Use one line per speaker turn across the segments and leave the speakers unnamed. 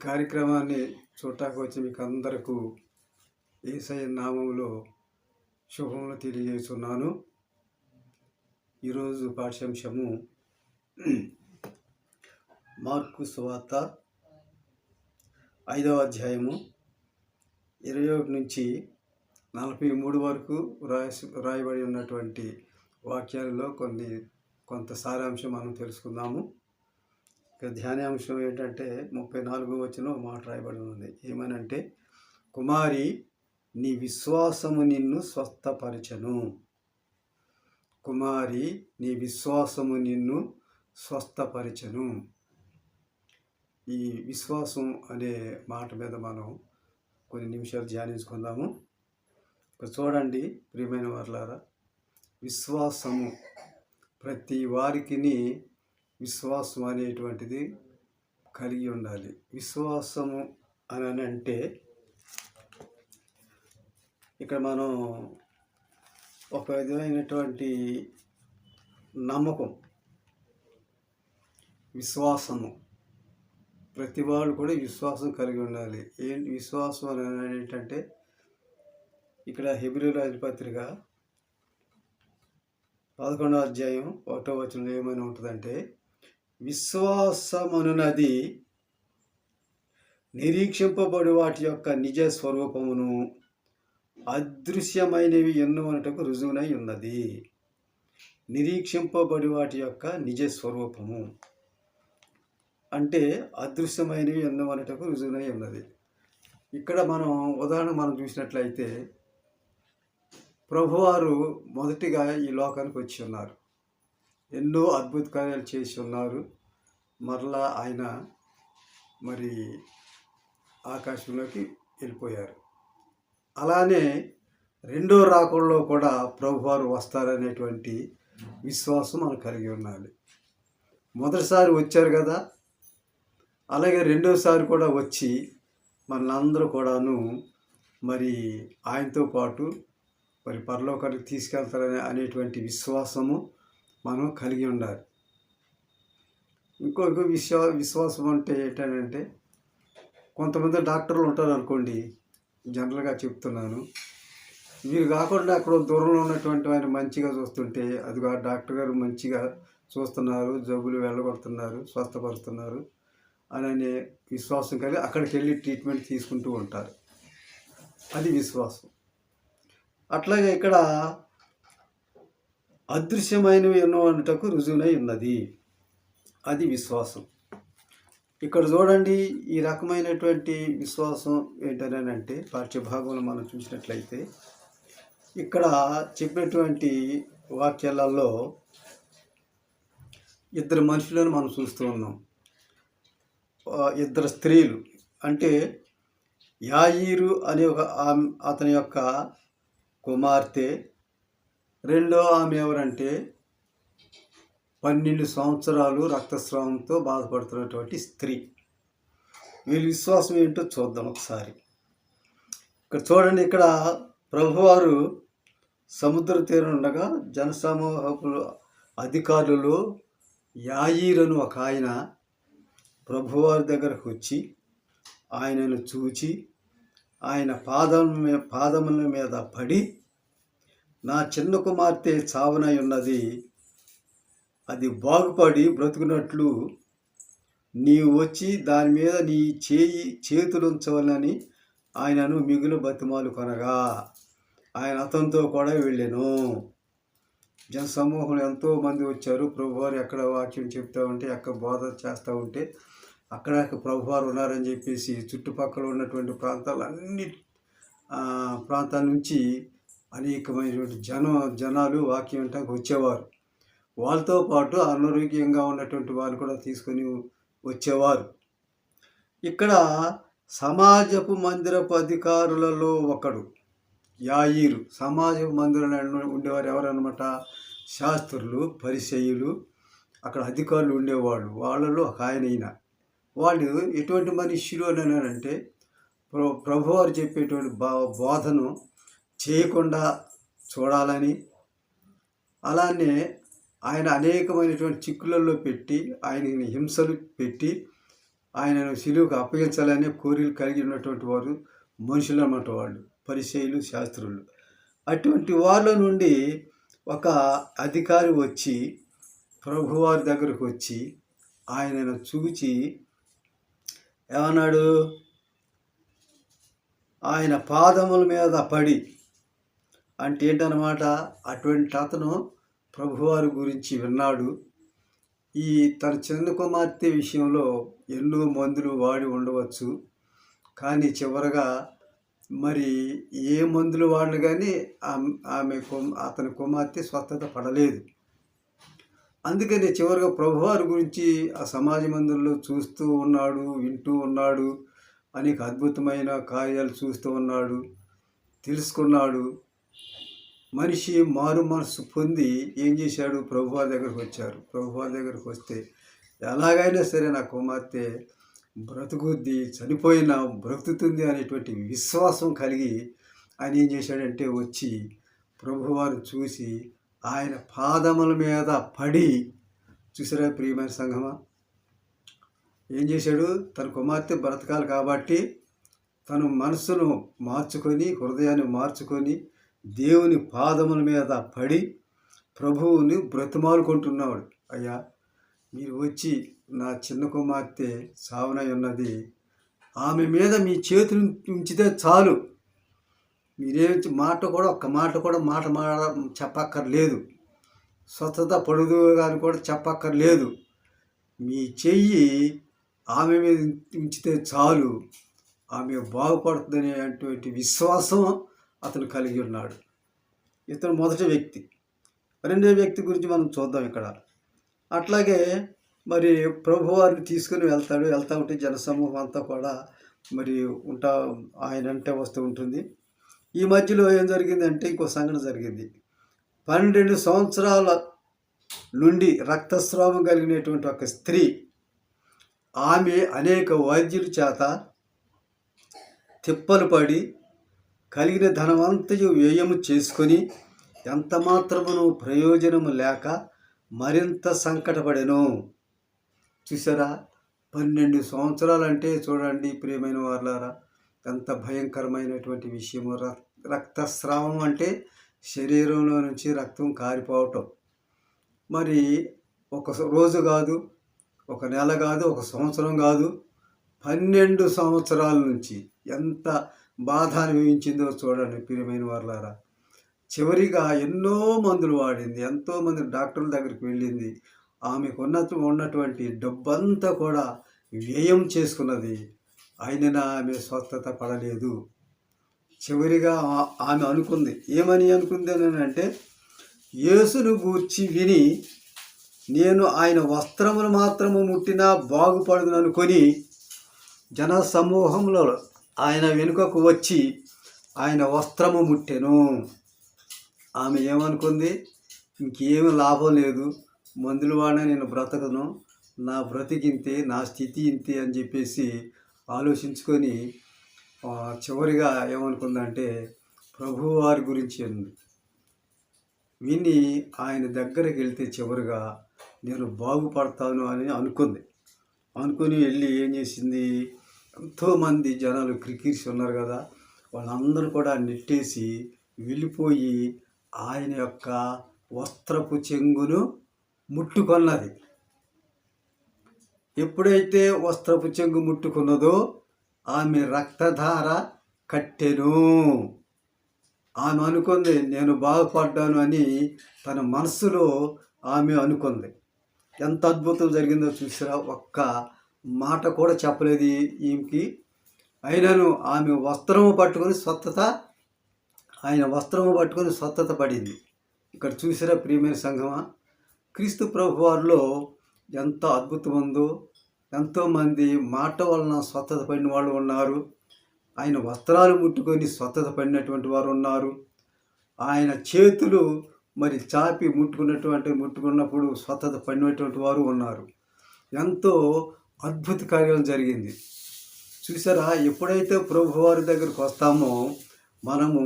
కార్యక్రమాన్ని చూడటానికి వచ్చి మీకు అందరకు యేసయ్య నామములో శుభములు తెలియజేస్తున్నాను. ఈరోజు పాఠ్యాంశము మార్కు సువార్త 5వ అధ్యాయము 21 నుంచి 43 వరకు రాయబడి ఉన్నటువంటి వాక్యాలలో కొంత సారాంశం మనం తెలుసుకుందాము. ఇక ధ్యానాంశం ఏంటంటే 34వ వచనం మాట రాయబడి ఉంది. ఏమనంటే, కుమారి నీ విశ్వాసము నిన్ను స్వస్థపరచను. కుమారి నీ విశ్వాసము నిన్ను స్వస్థపరచను. ఈ విశ్వాసం అనే మాట మీద మనం కొన్ని నిమిషాలు ధ్యానించుకుందాము. ఇక్కడ చూడండి ప్రియమైన వారలారా, విశ్వాసము ప్రతి వారికి విశ్వాసం అనేటువంటిది కలిగి ఉండాలి. విశ్వాసము అని అంటే ఇక్కడ మనం ఒక విధమైనటువంటి నమ్మకం, విశ్వాసము ప్రతి వాళ్ళు కూడా విశ్వాసం కలిగి ఉండాలి. ఏంటి విశ్వాసం అని ఏంటంటే, ఇక్కడ హెబ్రీ రాసిన పత్రిక 11వ అధ్యాయం 1వ వచనంలో ఏమైనా ఉంటుందంటే, విశ్వాసమనున్నది నిరీక్షింపబడి వాటి యొక్క నిజ స్వరూపమును అదృశ్యమైనవి ఎన్నువనటకు రుజువునై ఉన్నది. నిరీక్షింపబడి వాటి యొక్క నిజ స్వరూపము అంటే అదృశ్యమైనవి ఎన్నువనటకు రుజువునై ఉన్నది. ఇక్కడ మనం చూసినట్లయితే, ప్రభువారు మొదటిగా ఈ లోకానికి వచ్చి ఉన్నారు. ఎన్నో అద్భుత కార్యాలు చేసి ఉన్నారు. మరలా ఆయన ఆకాశంలోకి వెళ్ళిపోయారు. అలానే రెండో రాకడలో కూడా ప్రభువారు వస్తారనేటువంటి విశ్వాసం మనం కలిగి ఉండాలి. మొదటిసారి వచ్చారు కదా, అలాగే రెండోసారి కూడా వచ్చి మనందరూ కూడాను ఆయనతో పాటు పరలోకానికి తీసుకెళ్తారని అనేటువంటి విశ్వాసము మనం కలిగి ఉండాలి. ఇంకొక విశ్వాసం అంటే ఏంటంటే, కొంతమంది డాక్టర్లు ఉంటారు అనుకోండి, జనరల్గా చెప్తున్నాను, వీరు కాకుండా అక్కడ దూరంలో ఉన్నటువంటి ఆయన మంచిగా చూస్తుంటే, అదిగో డాక్టర్ గారు మంచిగా చూస్తున్నారు, జబ్బులు వెళ్ళగొడుతున్నారు, స్వస్థపరుస్తున్నారు అనే విశ్వాసం కలిగి అక్కడికి వెళ్ళి ట్రీట్మెంట్ తీసుకుంటూ ఉంటారు. అది విశ్వాసం. అట్లాగే ఇక్కడ అదృశ్యమైనవి ఎన్నో అనుటకు రుజువునై ఉన్నది. అది విశ్వాసం. ఇక్కడ చూడండి, ఈ రకమైనటువంటి విశ్వాసం ఏంటనంటే, పాఠ్యభాగంలో మనం చూసినట్లయితే ఇక్కడ చెప్పినటువంటి వాక్యాలలో ఇద్దరు మనుషులను మనం చూస్తూ ఉన్నాం. ఇద్దరు స్త్రీలు, అంటే యాయీరు అనే అతని యొక్క కుమార్తె, రెండో ఆమె ఎవరంటే 12 సంవత్సరాలు రక్తస్రావంతో బాధపడుతున్నటువంటి స్త్రీ. వీళ్ళ విశ్వాసం ఏంటో చూద్దాం ఒకసారి. ఇక్కడ చూడండి, ఇక్కడ ప్రభువారు సముద్ర తీరం ఉండగా జనసమూహపు అధికారులు యాయీరను ఒక ఆయన ప్రభువారి దగ్గరకు వచ్చి ఆయనను చూచి ఆయన పాదముల మీద పడి, నా చిన్న కుమార్తె చావనై ఉన్నది, అది బాగుపడి బ్రతుకున్నట్లు నీవు వచ్చి దాని మీద నీ చేతులుంచవలని ఆయనను మిగులు బతిమాలు కొనగా ఆయన అతనితో కూడా వెళ్ళాను. జనసమూహం ఎంతోమంది వచ్చారు. ప్రభువారు ఎక్కడ వాక్యం చెప్తూ ఉంటే, ఎక్కడ బోధ చేస్తూ ఉంటే అక్కడ ప్రభువారు ఉన్నారని చెప్పేసి చుట్టుపక్కల ఉన్నటువంటి ప్రాంతాల నుంచి అనేకమైనటువంటి జనాలు వాక్యం వినటానికి వచ్చేవారు. వాళ్ళతో పాటు అనారోగ్యంగా ఉన్నటువంటి వాళ్ళు కూడా తీసుకొని వచ్చేవారు. ఇక్కడ సమాజపు మందిరపు అధికారులలో ఒకడు యాయీరు. సమాజపు మందిరంలో ఉండేవారు ఎవరన్నమాట? శాస్త్రులు, పరిసయ్యులు, అక్కడ అధికారులు ఉండేవాళ్ళు. వాళ్ళలో ఒక ఆయన. వాళ్ళు ఎటువంటి మనుష్యులు అని అంటే, ప్రభువారు చెప్పేటువంటి బోధను చేయకుండా చూడాలని, అలానే ఆయన అనేకమైనటువంటి చిక్కులలో పెట్టి, ఆయనని హింసలు పెట్టి ఆయనను సిలువకు అప్పగించాలనే కోరికలు కలిగి ఉన్నటువంటి వారు మనుషులు అన్నమాట, వాళ్ళు పరిసయ్యులు, శాస్త్రులు. అటువంటి వాళ్ళ నుండి ఒక అధికారి వచ్చి ప్రభువారి దగ్గరకు వచ్చి ఆయనను చూచి ఏమన్నాడు? ఆయన పాదముల మీద పడి, అంటే ఏంటన్నమాట, అటువంటి అతను ప్రభువారి గురించి విన్నాడు. ఈ తన చిన్న కుమార్తె విషయంలో ఎన్నో మందులు వాడి ఉండవచ్చు, కానీ చివరగా మరి ఏ మందులు వాడిన కానీ అతని కుమార్తె స్వస్థత పడలేదు. అందుకని చివరిగా ప్రభువారి గురించి ఆ సమాజ మందిరంలో చూస్తూ ఉన్నాడు, వింటూ ఉన్నాడు, అనేక అద్భుతమైన కార్యాలు చూస్తూ ఉన్నాడు, తెలుసుకున్నాడు. మనిషి మారు మనసు పొంది ఏం చేశాడు? ప్రభువారి దగ్గరకు వచ్చారు. ప్రభువారి దగ్గరకు వస్తే ఎలాగైనా సరే నా కుమార్తె బ్రతుకుద్ది, చనిపోయినా బ్రతుకుతుంది అనేటువంటి విశ్వాసం కలిగి ఆయన ఏం చేశాడంటే వచ్చి ప్రభువారిని చూసి ఆయన పాదముల మీద పడి, చూసారా ప్రియమైన సంఘమా, ఏం చేశాడు? తన కుమార్తె బ్రతకాలి కాబట్టి తను మనసును మార్చుకొని, హృదయాన్ని మార్చుకొని దేవుని పాదముల మీద పడి ప్రభువుని బ్రతిమాలుకుంటున్నాడు. అయ్యా, మీరు వచ్చి నా చిన్న కుమార్తె సావనై ఉన్నది, ఆమె మీద మీ చేతులు ఉంచితే చాలు, మీరేం ఒక్క మాట కూడా చెప్పక్కర్లేదు, స్వస్థత పడుదు అని కూడా చెప్పక్కర్లేదు, మీ చెయ్యి ఆమె మీద ఉంచితే చాలు, ఆమె బాగుపడుతుందనే అటువంటి విశ్వాసం అతను కలిగి ఉన్నాడు. ఇతను మొదటి వ్యక్తి. రెండో వ్యక్తి గురించి మనం చూద్దాం ఇక్కడ. అట్లాగే మరి ప్రభువారిని తీసుకుని వెళ్తా ఉంటే జనసమూహం అంతా కూడా మరి ఆయన అంటే వస్తూ ఉంటుంది. ఈ మధ్యలో ఏం జరిగిందంటే ఇంకో సంఘటన జరిగింది. 12 సంవత్సరాల నుండి రక్తస్రావం కలిగినటువంటి ఒక స్త్రీ, ఆమె అనేక వైద్యుల చేత తిప్పలు పడి కలిగిన ధనమంతయు వ్యయము చేసుకొని ఎంత మాత్రమును ప్రయోజనము లేక మరింత సంకటపడెను. చూసారా, 12 సంవత్సరాలు అంటే చూడండి ప్రియమైన వారులారా, ఎంత భయంకరమైనటువంటి విషయము. రక్తస్రావం అంటే శరీరంలో నుంచి రక్తం కారిపోవటం. మరి ఒక రోజు కాదు, ఒక నెల కాదు, ఒక సంవత్సరం కాదు, 12 సంవత్సరాల నుంచి ఎంత బాధ అనుభవించిందో చూడండి ప్రియమైన వారులారా. చివరిగా ఎన్నో మందులు వాడింది, ఎంతోమంది డాక్టర్ల దగ్గరికి వెళ్ళింది, ఆమెకు ఉన్నటువంటి డబ్బంతా కూడా వ్యయం చేసుకున్నది, అయినా ఆమె స్వస్థత పడలేదు. చివరిగా ఆమె అనుకుంది, ఏమని అనుకుంది అని అంటే, యేసును గూర్చి విని నేను ఆయన వస్త్రములు మాత్రము ముట్టినా బాగుపడదు అనుకొని జన సమూహంలో ఆయన వెనుకకు వచ్చి ఆయన వస్త్రము ముట్టెను. ఆమె ఏమనుకుంది? ఇంకేమి లాభం లేదు, మందులు వాడినా నేను బ్రతకను, నా బ్రతికింతే, నా స్థితి ఇంతే అని చెప్పేసి ఆలోచించుకొని చివరిగా ఏమనుకుందంటే ప్రభువారి గురించి విని ఆయన దగ్గరికి వెళ్తే చివరిగా నేను బాగుపడతాను అని అనుకుని వెళ్ళి ఏం చేసింది? ఎంతోమంది జనాలు క్రికెట్స్ ఉన్నారు కదా, వాళ్ళందరూ కూడా నెట్టేసి వెళ్ళిపోయి ఆయన యొక్క వస్త్రపు చెంగును ముట్టుకున్నది. ఎప్పుడైతే వస్త్రపు చెంగు ముట్టుకున్నదో ఆమె రక్తధార కట్టెను. ఆమె అనుకుంది నేను బాగుపడ్డాను అని తన మనస్సులో ఆమె అనుకుంది. ఎంత అద్భుతం జరిగిందో చూసిరా, ఒక్క మాట కూడా చెప్పలేదు ఈమెకి. అయినను ఆమె వస్త్రము పట్టుకొని ఆయన వస్త్రము పట్టుకొని స్వస్థత పడింది. ఇక్కడ చూసిరా ప్రియమైన సంఘమా, క్రీస్తు ప్రభు వారిలో ఎంత అద్భుతం ఉందో. ఎంతోమంది మాట వలన స్వస్థత పడిన వాళ్ళు ఉన్నారు, ఆయన వస్త్రాలు ముట్టుకొని స్వస్థత పడినటువంటి వారు ఉన్నారు, ఆయన చేతులు మరి చాపి ముట్టుకున్నప్పుడు స్వస్థత పడినటువంటి వారు ఉన్నారు. ఎంతో అద్భుత కార్యం జరిగింది. చూసారా, ఎప్పుడైతే ప్రభువారి దగ్గరకు వస్తామో మనము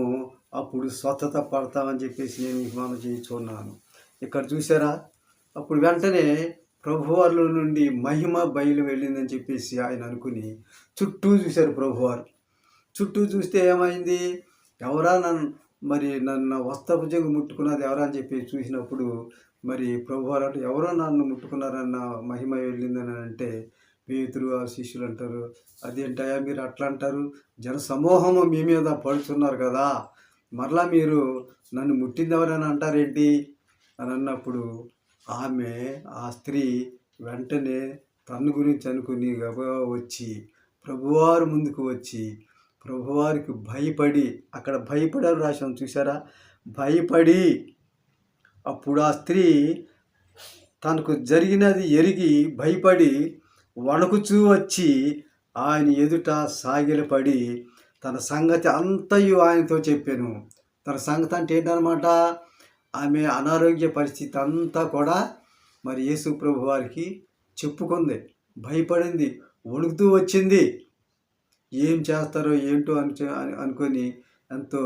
అప్పుడు స్వస్థత పడతామని చెప్పేసి నేను మనం చేయించుకున్నాను. ఇక్కడ చూసారా, అప్పుడు వెంటనే ప్రభువారిలో నుండి మహిమ బయలు వెళ్ళిందని చెప్పేసి ఆయన అనుకుని చుట్టూ చూశారు ప్రభువారు. చుట్టూ చూస్తే ఏమైంది? ఎవరా నన్ను వస్త్రపు చెంగు ముట్టుకున్నది ఎవరా అని చెప్పి చూసినప్పుడు మరి ప్రభువారు అంటే ఎవరో నన్ను ముట్టుకున్నారన్న మహిమ వెళ్ళిందని అంటే పేతురు ఆ శిష్యులు అంటారు, అదేంటయ్యా మీరు అట్లా అంటారు? జన సమూహము మీ మీద పడుతున్నారు కదా, మరలా మీరు నన్ను ముట్టింది ఎవరని అంటారేంటి అని అన్నప్పుడు ఆ స్త్రీ వెంటనే తన గురించి అనుకుని గబగబా వచ్చి ప్రభువారు ముందుకు వచ్చి ప్రభువారికి భయపడి, అక్కడ భయపడారు రాశాం చూసారా, భయపడి అప్పుడు ఆ స్త్రీ తనకు జరిగినది ఎరిగి భయపడి వణుకుచూ వచ్చి ఆయన ఎదుట సాగిలపడి తన సంగతి అంతయు ఆయనతో చెప్పాను. తన సంగతి అంటే ఏంటనమాట, ఆమె అనారోగ్య పరిస్థితి అంతా కూడా మరి యేసు ప్రభు వారికి చెప్పుకుంది, భయపడింది, వణుకుతూ వచ్చింది. ఏం చేస్తారో ఏంటో అనుకొని ఎంతో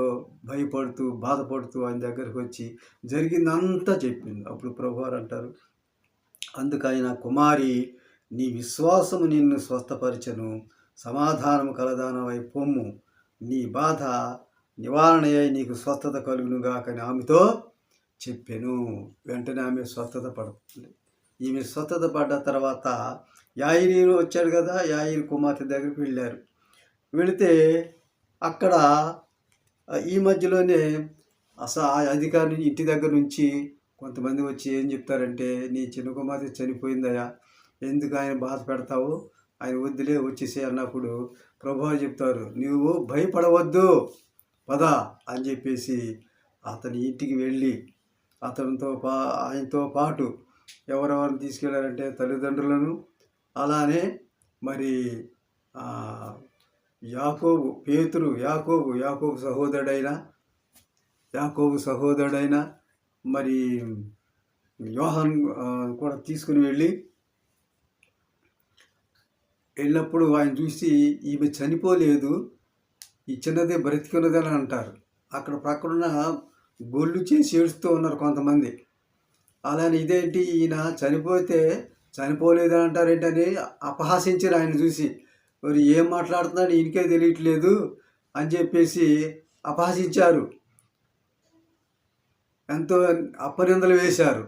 భయపడుతూ బాధపడుతూ ఆయన దగ్గరికి వచ్చి జరిగిందంతా చెప్పింది. అప్పుడు ప్రభువారు అంటారు, అందుకైన కుమారి నీ విశ్వాసము నిన్ను స్వస్థపరచను, సమాధానము కలదానవై పొమ్ము, నీ బాధ నివారణ అయి నీకు స్వస్థత కలుగునుగాకని ఆమెతో చెప్పాను. వెంటనే ఆమె స్వస్థత పడుతుంది. ఈమె స్వస్థత పడ్డ తర్వాత యాయిరు వచ్చాడు కదా, యాయిరు కుమార్తె దగ్గరికి వెళ్ళారు. వెళితే అక్కడ ఈ మధ్యలోనే ఆ అధికారి ఇంటి దగ్గర నుంచి కొంతమంది వచ్చి ఏం చెప్తారంటే, నీ చిన్న కుమార్తె చనిపోయిందయా, ఎందుకు ఆయన బాధ పెడతావు, ఆయన వద్దులే వచ్చేసే అన్నప్పుడు ప్రభువారు చెప్తారు, నువ్వు భయపడవద్దు పద అని చెప్పేసి అతని ఇంటికి వెళ్ళి ఆయనతో పాటు ఎవరెవరిని తీసుకెళ్లారంటే తల్లిదండ్రులను, అలానే మరి యాకోబు సహోదరుడైన మరి యోహాన్ కూడా తీసుకుని వెళ్ళినప్పుడు ఆయన చూసి ఈమె చనిపోలేదు, ఈ చిన్నదే బ్రతికున్నదని అంటారు. అక్కడ ప్రక్కన గొల్లు చేసి ఏడుస్తూ ఉన్నారు కొంతమంది. అలానే ఇదేంటి ఈయన చనిపోలేదని అంటారేంటని అపహాసించారు ఆయన చూసి. మరి ఏం మాట్లాడుతున్నాడు ఈయనకే తెలియట్లేదు అని చెప్పేసి అపహసించారు, ఎంతో అపనిందలు వేశారు.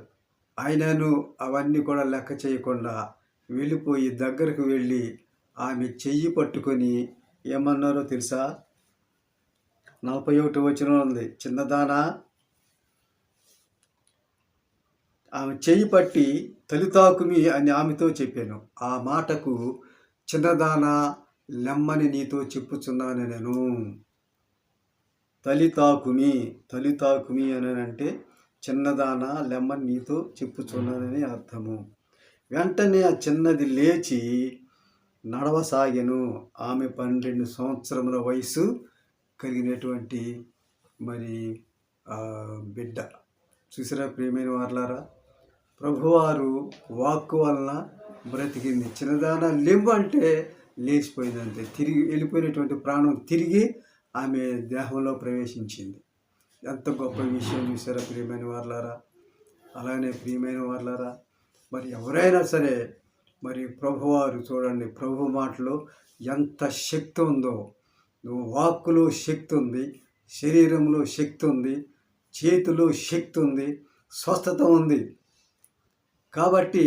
ఆయనను అవన్నీ కూడా లెక్క చేయకుండా వెళ్ళిపోయి దగ్గరకు వెళ్ళి ఆమె చెయ్యి పట్టుకొని ఏమన్నారో తెలుసా? 41వ వచనం ఉంది, చిన్నదానా, ఆమె చెయ్యి పట్టి తలితాకుమి అని ఆమెతో చెప్పాను. ఆ మాటకు చిన్నదానా లెమ్మని నీతో చెప్పుచున్నాను నేను. తలితాకుమి అని అంటే చిన్నదానా లెమ్మని నీతో చెప్పుచున్నానని అర్థము. వెంటనే ఆ చిన్నది లేచి నడవసాగెను. ఆమె 12 సంవత్సరముల వయసు కలిగినటువంటి మరి బిడ్డ. చూసారా ప్రియమైన వారలారా, ప్రభువారు వాక్కు వలన బ్రతికింది. చిన్నదాన లెంబు అంటే లేచిపోయిందంటే తిరిగి వెళ్ళిపోయినటువంటి ప్రాణం తిరిగి ఆమె దేహంలో ప్రవేశించింది. ఎంత గొప్ప విషయం చూసారా ప్రియమైన వారలారా. అలానే ప్రియమైన వారలారా, మరి ఎవరైనా సరే మరి ప్రభువారు చూడండి, ప్రభు మాటలో ఎంత శక్తి ఉందో. వాక్కులో శక్తి ఉంది, శరీరంలో శక్తి ఉంది, చేతిలో శక్తి ఉంది, స్వస్థత ఉంది. కాబట్టి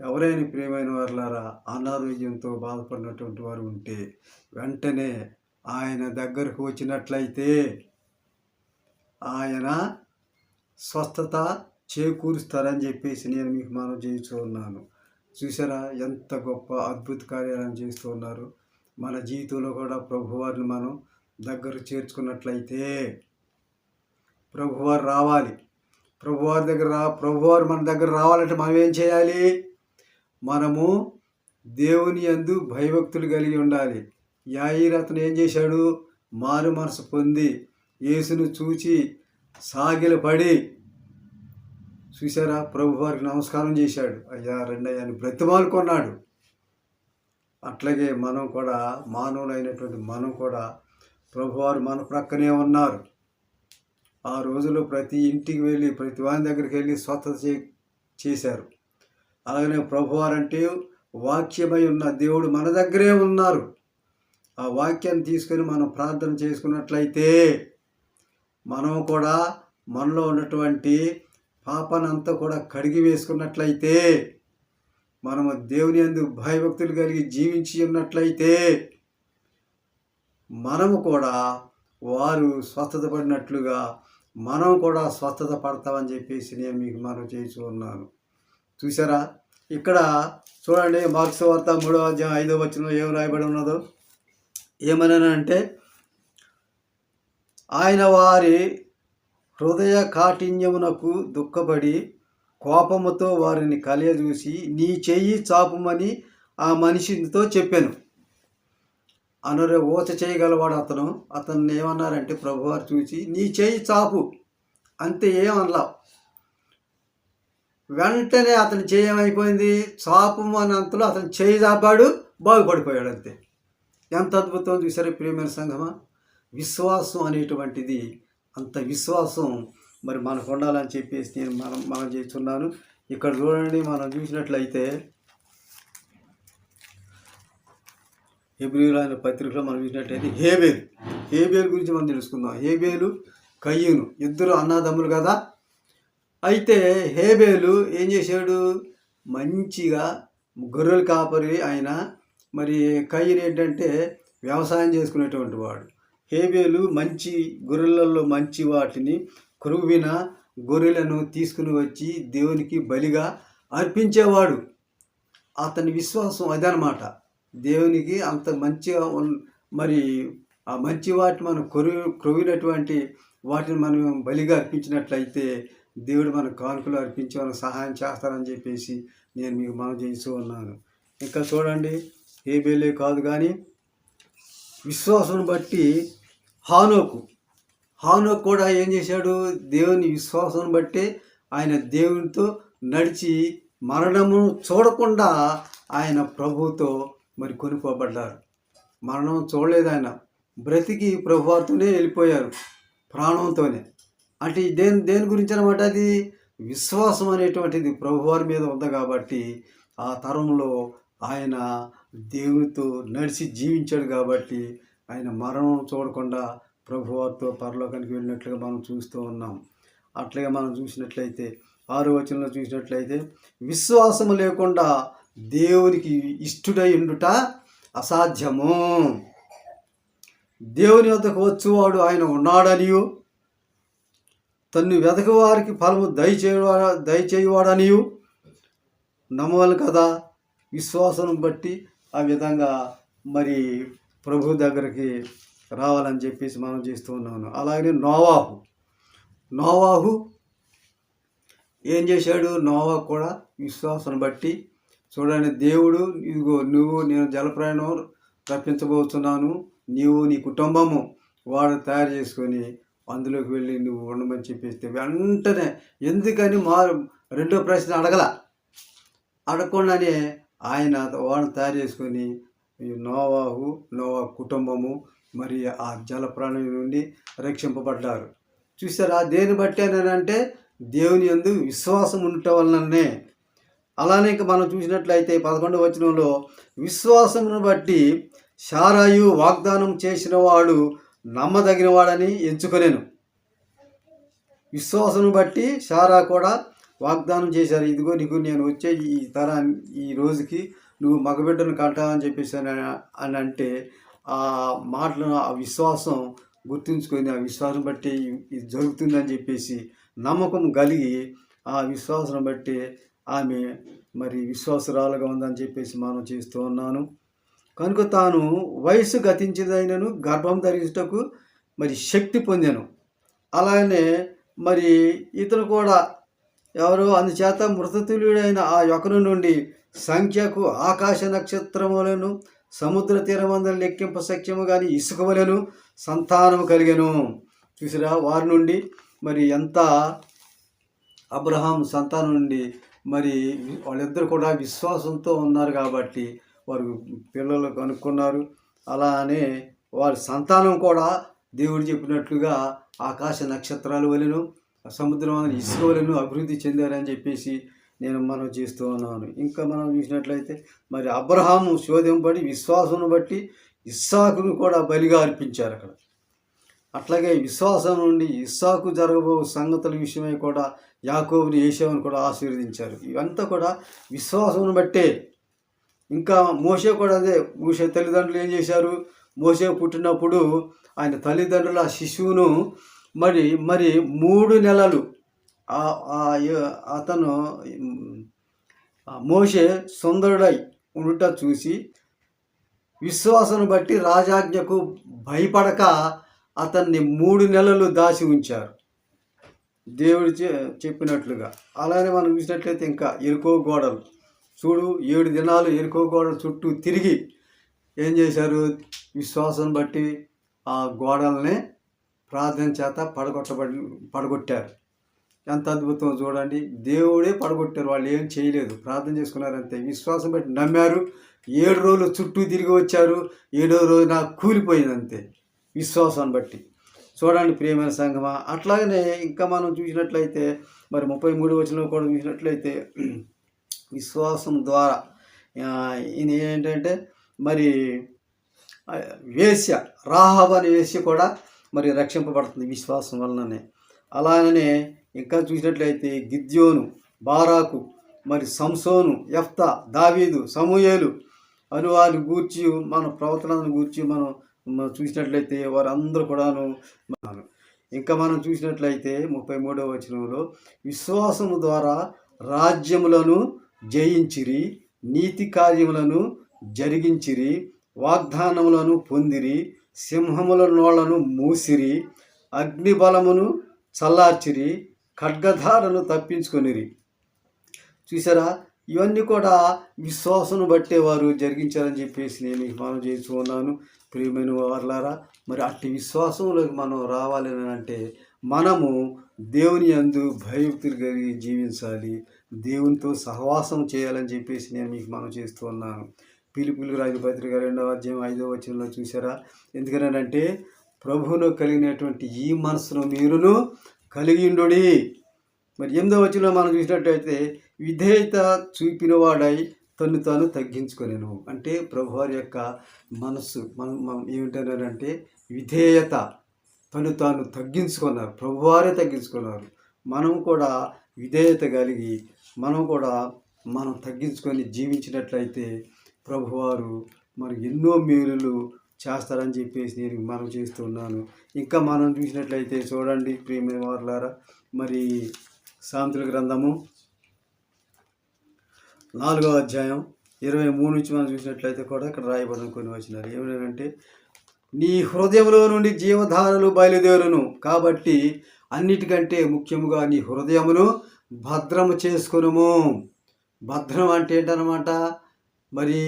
ఎవరైనా ప్రియమైన వారులారా అనారోగ్యంతో బాధపడినటువంటి వారు ఉంటే వెంటనే ఆయన దగ్గరకు వచ్చినట్లయితే ఆయన స్వస్థత చేకూరుస్తారని చెప్పేసి నేను మీకు మనవి చేస్తూ ఉన్నాను. చూసారా ఎంత గొప్ప అద్భుత కార్యాలను చేస్తూ ఉన్నారు. మన జీవితంలో కూడా ప్రభువారిని మనం దగ్గర చేర్చుకున్నట్లయితే ప్రభువారు రావాలి. ప్రభువారు మన దగ్గర రావాలంటే మనం ఏం చేయాలి? మనము దేవుని యందు భయభక్తులు కలిగి ఉండాలి. యాయిరు అతను ఏం చేశాడు? మారు మనసు పొంది యేసును చూచి సాగిలపడి చూసారా ప్రభువారికి నమస్కారం చేశాడు. అయ్యా రెండయ్యా అని బ్రతిమాలుకొన్నాడు. అట్లాగే మనం కూడా మానవులైనటువంటి మనం కూడా ప్రభువారు మన ప్రక్కనే ఉన్నారు. ఆ రోజులో ప్రతి ఇంటికి వెళ్ళి ప్రతి వాని దగ్గరికి వెళ్ళి స్వస్థత చేశారు. అలాగనే ప్రభువారంటే వాక్యమై ఉన్న దేవుడు మన దగ్గరే ఉన్నారు. ఆ వాక్యాన్ని తీసుకొని మనం ప్రార్థన చేసుకున్నట్లయితే మనం కూడా మనలో ఉన్నటువంటి పాపనంతా కూడా కడిగి వేసుకున్నట్లయితే, మనము దేవుని యందు భయభక్తులు కలిగి జీవించి ఉన్నట్లయితే మనము కూడా వారు స్వస్థత పడినట్లుగా మనం కూడా స్వస్థత పడతామని చెప్పేసి నేను మీకు మనం చేస్తూ ఉన్నాను. చూసారా, ఇక్కడ చూడండి, మార్క్స్ వార్త 3వ అధ్యాయం 5వ వచనంలో ఏం రాయబడి ఉన్నదో. ఏమనంటే, ఆయన వారి హృదయ కాఠిన్యమునకు దుఃఖపడి కోపముతో వారిని కలియజూసి నీ చెయ్యి చాపుమని ఆ మనిషితో చెప్పాను. అనరే ఊచ చేయగలవాడు అతన్ని ఏమన్నారంటే ప్రభువారు చూసి నీ చెయ్యి చాపు అంతే, ఏమనలా. వెంటనే అతని చెయ్యి ఏమైపోయింది, చాపు అన్నంతలో అతను చెయ్యి చాపాడు, బాగుపడిపోయాడు అంతే. ఎంత అద్భుతం చూసారు ప్రియమైన సంఘమా. విశ్వాసం అనేటువంటిది, అంత విశ్వాసం మరి మనకు ఉండాలని చెప్పేసి నేను మనం చేస్తున్నాను. ఇక్కడ చూడండి, మనం చూసినట్లయితే హెబ్రీయుల పత్రికలో మనం చూసినట్లయితే హేబేలు గురించి మనం తెలుసుకుందాం. హేబేలు కయ్యూను ఇద్దరు అన్నదమ్ములు కదా. అయితే హేబేలు ఏం చేశాడు, మంచిగా గొర్రెలు కాపరి ఆయన. మరి కయ్యూను ఏంటంటే వ్యవసాయం చేసుకునేటువంటి వాడు. హేబేలు మంచి గొర్రెలలో మంచి వాటిని క్రొవ్విన గొర్రెలను తీసుకుని వచ్చి దేవునికి బలిగా అర్పించేవాడు. అతని విశ్వాసం అదనమాట. దేవునికి అంత మంచిగా మరి ఆ మంచి వాటిని మనం క్రొవ్వినటువంటి వాటిని మనం బలిగా అర్పించినట్లయితే దేవుడు మన కానుకలు అర్పించి మనకు సహాయం చేస్తారని చెప్పేసి నేను మీకు మనం చేస్తూ ఉన్నాను. ఇంకా చూడండి, హేబేలే కాదు కానీ విశ్వాసం బట్టి హానోకు కూడా ఏం చేశాడు, దేవుని విశ్వాసం బట్టి ఆయన దేవునితో నడిచి మరణము చూడకుండా ఆయన ప్రభువుతో మరి కొనుక్కోబడ్డారు. మరణం చూడలేదు, ఆయన బ్రతికి ప్రభువారితోనే వెళ్ళిపోయారు, ప్రాణంతోనే. అంటే దేని గురించి అనమాట, అది విశ్వాసం అనేటువంటిది ప్రభువారి మీద ఉంది కాబట్టి ఆ తరంలో ఆయన దేవునితో నడిచి జీవించాడు కాబట్టి ఆయన మరణం చూడకుండా ప్రభువారితో పరలోకానికి వెళ్ళినట్లుగా మనం చూస్తూ ఉన్నాం. అట్లాగే మనం చూసినట్లయితే 6వ వచనంలో చూసినట్లయితే, విశ్వాసము లేకుండా దేవునికి ఇష్టుడై ఉండుట అసాధ్యము. దేవుని వద్దకు వచ్చువాడు ఆయన ఉన్నాడనియు తన్ను వెతకు వారికి ఫలము దయచేయువాడనియు నమ్మవాలి కదా. విశ్వాసం బట్టి ఆ విధంగా మరి ప్రభు దగ్గరికి రావాలని చెప్పేసి మనం చేస్తూ ఉన్నాను. అలాగే నోవాహు ఏం చేశాడు, నోవాహు కూడా విశ్వాసం బట్టి చూడండి, దేవుడు ఇదిగో నేను జలప్రయాణం రప్పించబోతున్నాను, నీవు నీ కుటుంబము వాడు తయారు చేసుకొని అందులోకి వెళ్ళి నువ్వు ఉండమని చెప్పేస్తే వెంటనే, ఎందుకని రెండో ప్రశ్న అడగకుండానే ఆయన వాడిని తయారు చేసుకొని నోవాహు కుటుంబము మరి ఆ జలప్రాణి నుండి రక్షింపబడ్డారు. చూసారా, దేని బట్టి అంటే దేవుని యందు విశ్వాసం ఉండటం వలననే. అలానే ఇంకా మనం చూసినట్లయితే 11వ వచనంలో, విశ్వాసమును బట్టి శారాయు వాగ్దానం చేసిన వాడు నమ్మదగిన వాడని ఎంచుకొనేను. విశ్వాసమును బట్టి శారా కూడా వాగ్దానం చేశారు, ఇదిగో నీకు నేను వచ్చే ఈ రోజుకి నువ్వు మగబిడ్డను కంటావని చెప్పేసి అని అంటే ఆ మాటలను ఆ విశ్వాసం గుర్తుంచుకొని ఆ విశ్వాసం బట్టి ఇది జరుగుతుందని చెప్పేసి నమ్మకం కలిగి ఆ విశ్వాసం బట్టి ఆమె మరి విశ్వాసరాలుగా ఉందని చెప్పేసి మనం చేస్తూ ఉన్నాను. కనుక తాను వయసు గతించిదైనను గర్భం ధరించుటకు మరి శక్తి పొందాను. అలాగనే మరి ఇతను కూడా ఎవరు, అందుచేత మృతతుల్యుడైన ఆ యొక్కను నుండి సంఖ్యకు ఆకాశ నక్షత్రములను సముద్ర తీరమందరం లెక్కింప సఖ్యము కానీ ఇసుక వలెను సంతానము కలిగెను. చూసిరా, వారి నుండి మరి ఎంత అబ్రహాం సంతానం నుండి మరి వాళ్ళిద్దరు కూడా విశ్వాసంతో ఉన్నారు కాబట్టి వారు పిల్లలు కనుక్కున్నారు. అలానే వారి సంతానం కూడా దేవుడు చెప్పినట్లుగా ఆకాశ నక్షత్రాలు వలెను సముద్రం ఇసుక వలెను అభివృద్ధి చెందారని చెప్పేసి నేను మనం చేస్తూ ఉన్నాను. ఇంకా మనం చూసినట్లయితే మరి అబ్రహాము శోధింపబడి విశ్వాసం బట్టి ఇస్సాకును కూడా బలిగా అర్పించారు అక్కడ. అట్లాగే విశ్వాసం నుండి ఇస్సాకు జరగబో సంగతుల విషయమై కూడా యాకోబుని ఏశావును కూడా ఆశీర్వదించారు. ఇవంతా కూడా విశ్వాసం బట్టే. ఇంకా మోషే కూడా అదే. మోషే తల్లిదండ్రులు ఏం చేశారు? మోషే పుట్టినప్పుడు ఆయన తల్లిదండ్రుల ఆ శిశువును మరి మరి 3 నెలలు అతను మోషే సుందరుడై ఉండుట చూసి విశ్వాసం బట్టి రాజాజ్ఞకు భయపడక అతన్ని 3 నెలలు దాచి ఉంచారు దేవుడు చెప్పినట్లుగా. అలానే మనం చూసినట్లయితే ఇంకా ఎరుకో గోడలు చూడు, 7 దినాలు ఎరుకో గోడల చుట్టూ తిరిగి ఏం చేశారు? విశ్వాసం బట్టి ఆ గోడల్ని ప్రార్థన చేత పడగొట్టారు. ఎంత అద్భుతం చూడండి. దేవుడే పడగొట్టారు, వాళ్ళు ఏం చేయలేదు, ప్రార్థన చేసుకున్నారు అంతే. విశ్వాసం బట్టి నమ్మారు. 7 రోజులు చుట్టూ తిరిగి వచ్చారు. 7వ రోజు నాకు కూలిపోయింది అంతే, విశ్వాసాన్ని బట్టి. చూడండి ప్రియమైన సంగమా. అట్లాగనే ఇంకా మనం చూసినట్లయితే మరి 33వ వచనంలో కూడా చూసినట్లయితే విశ్వాసం ద్వారా ఈయన ఏంటంటే మరి వేశ్య రాహాబు అనే వేశ్య కూడా మరి రక్షింపబడుతుంది విశ్వాసం వలననే. అలాగనే ఇంకా చూసినట్లయితే గిద్యోను, బారాకు, మరి సంసోను, యెఫ్తా, దావీదు, సమూయేలు అని వారిని గూర్చి మన ప్రవర్తనను గూర్చి మనం చూసినట్లయితే వారందరూ కూడాను. ఇంకా మనం చూసినట్లయితే 33వ వచనంలో విశ్వాసము ద్వారా రాజ్యములను జయించిరి, నీతి కార్యములను జరిగించిరి, వాగ్దానములను పొందిరి, సింహముల నోళ్లను మూసిరి, అగ్నిబలమును చల్లార్చిరి, ఖడ్గధారను తప్పించుకొనిరి. చూసారా, ఇవన్నీ కూడా విశ్వాసం బట్టే వారు జరిగించారని చెప్పేసి నేను మనం చేస్తూ ఉన్నాను. ప్రియమైన వారలారా, మరి అట్టి విశ్వాసంలోకి మనం రావాలి అంటే మనము దేవుని యందు భయభక్తులు కలిగి జీవించాలి, దేవునితో సహవాసం చేయాలని చెప్పేసి నేను మీకు మనం చేస్తూ ఉన్నాను. ఫిలిప్పీయులకు రాసిన పత్రిక 2వ అధ్యాయం 5వ వచనంలో చూసారా, ఎందుకనంటే ప్రభువులో కలిగినటువంటి ఈ మనసును మీరును కలిగి ఉండుడి. మరి 8వ వచనంలో మనం చూసినట్టయితే విధేయత చూపిన వాడై తను తాను తగ్గించుకొనెను. అంటే ప్రభువారి యొక్క మనస్సు మనం ఏమిటంటే విధేయత, తను తాను తగ్గించుకున్నారు, ప్రభువారే తగ్గించుకున్నారు. మనం కూడా విధేయత కలిగి మనం తగ్గించుకొని జీవించినట్లయితే ప్రభువారు మరి ఎన్నో మేలులు చేస్తారని చెప్పేసి నేను మనం చేస్తున్నాను. ఇంకా మనం చూసినట్లయితే చూడండి ప్రియమైన వారులారా, మరి సామెతల గ్రంథము 4వ అధ్యాయం 23 నుంచి మనం చూసినట్లయితే కూడా ఇక్కడ రాయబడిన కొన్ని వచనాలు ఏమిటంటే, నీ హృదయంలో నుండి జీవధారలు బయలుదేరును, కాబట్టి అన్నిటికంటే ముఖ్యముగా నీ హృదయమును భద్రము చేసుకొనుము. భద్రం అంటే ఏంటన్నమాట? మరి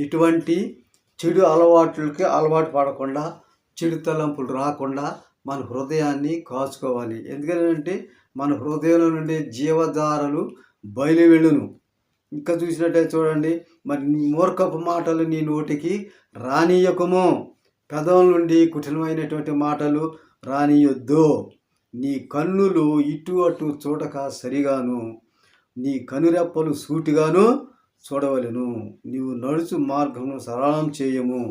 ఇటువంటి చెడు అలవాట్లకి అలవాటు పడకుండా, చెడు తలంపులు రాకుండా మన హృదయాన్ని కాచుకోవాలి. ఎందుకంటే మన హృదయంలో నుండి జీవధారలు బయలు వెళ్ళును. ఇంకా చూసినట్టయితే చూడండి, మరి మూర్ఖపు మాటలు నీ నోటికి రానియకము, పెదవుల నుండి కుటిలమైనటువంటి మాటలు రానియొద్దు. నీ కన్నులు ఇటు అటు చూడక సరిగాను, నీ కనురెప్పలు సూటిగాను చూడవలెను. నీవు నడుచు మార్గమును సరళం చేయము,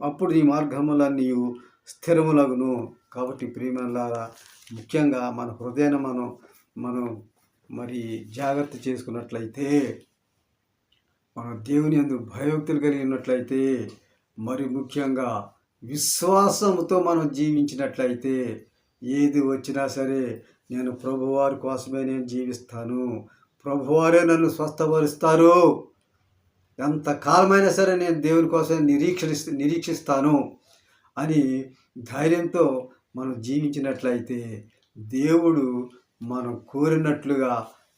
అప్పుడు నీ మార్గములన్నీ స్థిరములగును. కాబట్టి ప్రియమైనలారా, ముఖ్యంగా మన హృదయాన్ని మనం మరి జాగ్రత్త చేసుకున్నట్లయితే, మన దేవుని యందు భయభక్తులు కలిగి ఉన్నట్లయితే, మరి ముఖ్యంగా విశ్వాసంతో మనం జీవించినట్లయితే ఏది వచ్చినా సరే నేను ప్రభువారి కోసమే నేను జీవిస్తాను, ప్రభువారే నన్ను స్వస్థపరుస్తారు, ఎంత కాలమైనా సరే నేను దేవుని కోసం నిరీక్షిస్తాను అని ధైర్యంతో మనం జీవించినట్లయితే దేవుడు మనం కోరినట్లుగా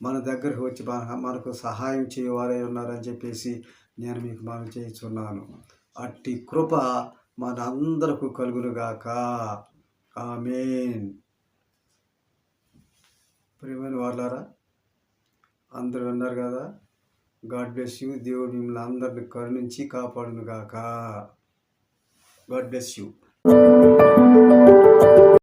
మన దగ్గరకు వచ్చి మనకు సహాయం చేయవారై ఉన్నారని చెప్పేసి నేను మీకు మనం చేస్తున్నాను. అట్టి కృప మనందరకు కలుగునుగాక. ఆమేన్. ప్రియమైన వారులారా, అందరూ విన్నారు కదా. God bless you. దేవుడు మిమ్మల్ని అందరిని కరుణించి కాపాడునుగాక. God bless you.